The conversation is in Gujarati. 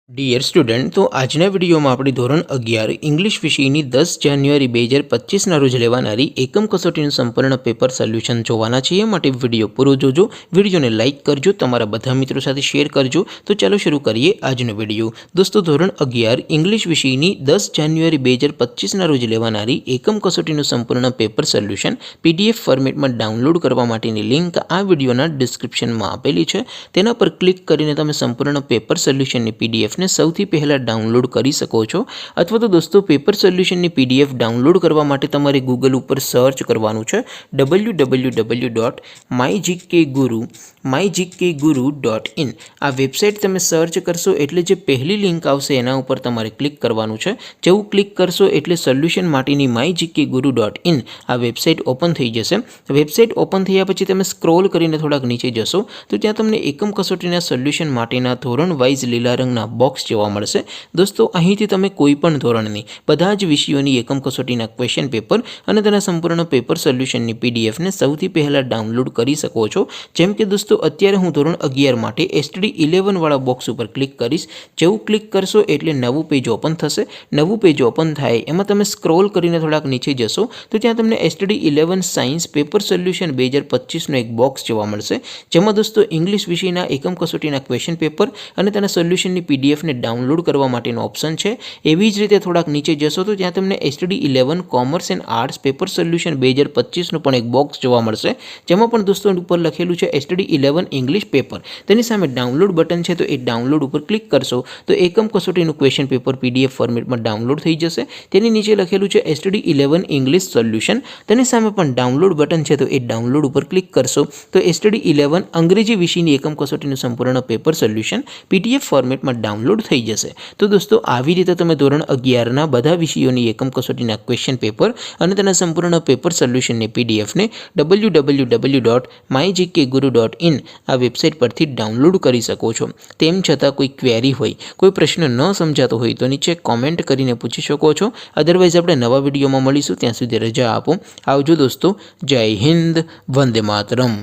ડિયર સ્ટુડન્ટ, તો આજના વિડીયોમાં આપણે ધોરણ 11 ઇંગ્લિશ વિષયની 10 જાન્યુઆરી 2025ના રોજ લેવાનારી એકમ કસોટીનું સંપૂર્ણ પેપર સોલ્યુશન જોવાના છીએ. માટે વિડીયો પૂરો જોજો, વિડીયોને લાઇક કરજો, તમારા બધા મિત્રો સાથે શેર કરજો. તો ચાલો શરૂ કરીએ આજનો વિડીયો. દોસ્તો, ધોરણ 11 ઇંગ્લિશ વિષયની 10 જાન્યુઆરી 2025ના રોજ લેવાનારી એકમ કસોટીનું સંપૂર્ણ પેપર સોલ્યુશન PDF ફોર્મેટમાં ડાઉનલોડ કરવા માટેની લિંક આ વિડીયોના ડિસ્ક્રિપ્શનમાં આપેલી છે. તેના પર ક્લિક કરીને તમે સંપૂર્ણ પેપર સોલ્યુશનની PDF ને સૌથી પહેલાં ડાઉનલોડ કરી શકો છો. અથવા તો દોસ્તો, પેપર સોલ્યુશનની PDF ડાઉનલોડ કરવા માટે તમારે ગૂગલ ઉપર સર્ચ કરવાનું છે www.mygkguru.in. આ વેબસાઇટ તમે સર્ચ કરશો એટલે જે પહેલી લિંક આવશે એના ઉપર તમારે ક્લિક કરવાનું છે. જેવું ક્લિક કરશો એટલે સોલ્યુશન માટેની mygkguru.in આ વેબસાઇટ ઓપન થઈ જશે. વેબસાઇટ ઓપન થયા પછી તમે સ્ક્રોલ કરીને થોડાક નીચે જશો તો ત્યાં તમને એકમ કસોટીના સોલ્યુશન માટેના ધોરણ વાઇઝ લીલા રંગના બોક્સ જોવા મળશે. દોસ્તો, અહીંથી તમે કોઈ પણ ધોરણની બધા જ વિષયોની એકમ કસોટીના ક્વેશ્ચન પેપર અને તેના સંપૂર્ણ પેપર સોલ્યુશનની PDF ને સૌથી પહેલાં ડાઉનલોડ કરી શકો છો. જેમ કે દોસ્તો, અત્યારે હું ધોરણ 11 માટે STD 11 વાળા બોક્સ ઉપર ક્લિક કરીશ. જેવું ક્લિક કરશો એટલે નવું પેજ ઓપન થશે. નવું પેજ ઓપન થાય એમાં તમે સ્ક્રોલ કરીને થોડાક નીચે જશો તો ત્યાં તમને STD 11 સાયન્સ પેપર સોલ્યુશન 2025નો એક બોક્સ જોવા મળશે. જેમાં દોસ્તો ઇંગ્લિશ વિષયના એકમ કસોટીના ક્વેશ્ચન પેપર અને તેના સોલ્યુશનની PDF ને ડાઉનલોડ કરવા માટેનો ઓપ્શન છે. એવી જ રીતે થોડાક નીચે જશો તો ત્યાં તમને STD 11 commerce and arts paper solution 2025નું પણ એક બોક્સ જોવા મળશે. જેમાં પણ દોસ્તો ઉપર લખેલું છે STD 11 ઇંગ્લિશ પેપર. તેની સામે ડાઉનલોડ બટન છે, તો એ ડાઉનલોડ ઉપર ક્લિક કરશો તો એકમ કસોટીનું ક્વેશ્ચન પેપર PDF ફોર્મેટમાં ડાઉનલોડ થઈ જશે. તેની નીચે લખેલું છે STD 11 ઇંગ્લિશ સોલ્યુશન. તેની સામે પણ ડાઉનલોડ બટન છે, તો એ ડાઉનલોડ ઉપર ક્લિક કરશો તો STD 11 અંગ્રેજી વિષયની એકમ કસોટીનું સંપૂર્ણ પેપર સોલ્યુશન PDF ફોર્મેટમાં ડાઉનલોડ થઈ જશે. તો દોસ્તો, આવી રીતે તમે ધોરણ 11ના બધા વિષયોની એકમ કસોટીના ક્વેશ્ચન પેપર અને તેના સંપૂર્ણ પેપર સોલ્યુશનની PDF ને www.mygkguru.in આ વેબસાઇટ પરથી ડાઉનલોડ કરી શકો છો. તેમ છતાં કોઈ ક્વેરી હોય, કોઈ પ્રશ્ન ન સમજાતો હોય તો નીચે કોમેન્ટ કરીને પૂછી શકો છો. અદરવાઇઝ આપણે નવા વિડીયોમાં મળીશું. ત્યાં સુધી રજા આપો. આવજો દોસ્તો. જય હિન્દ. વંદે માતરમ.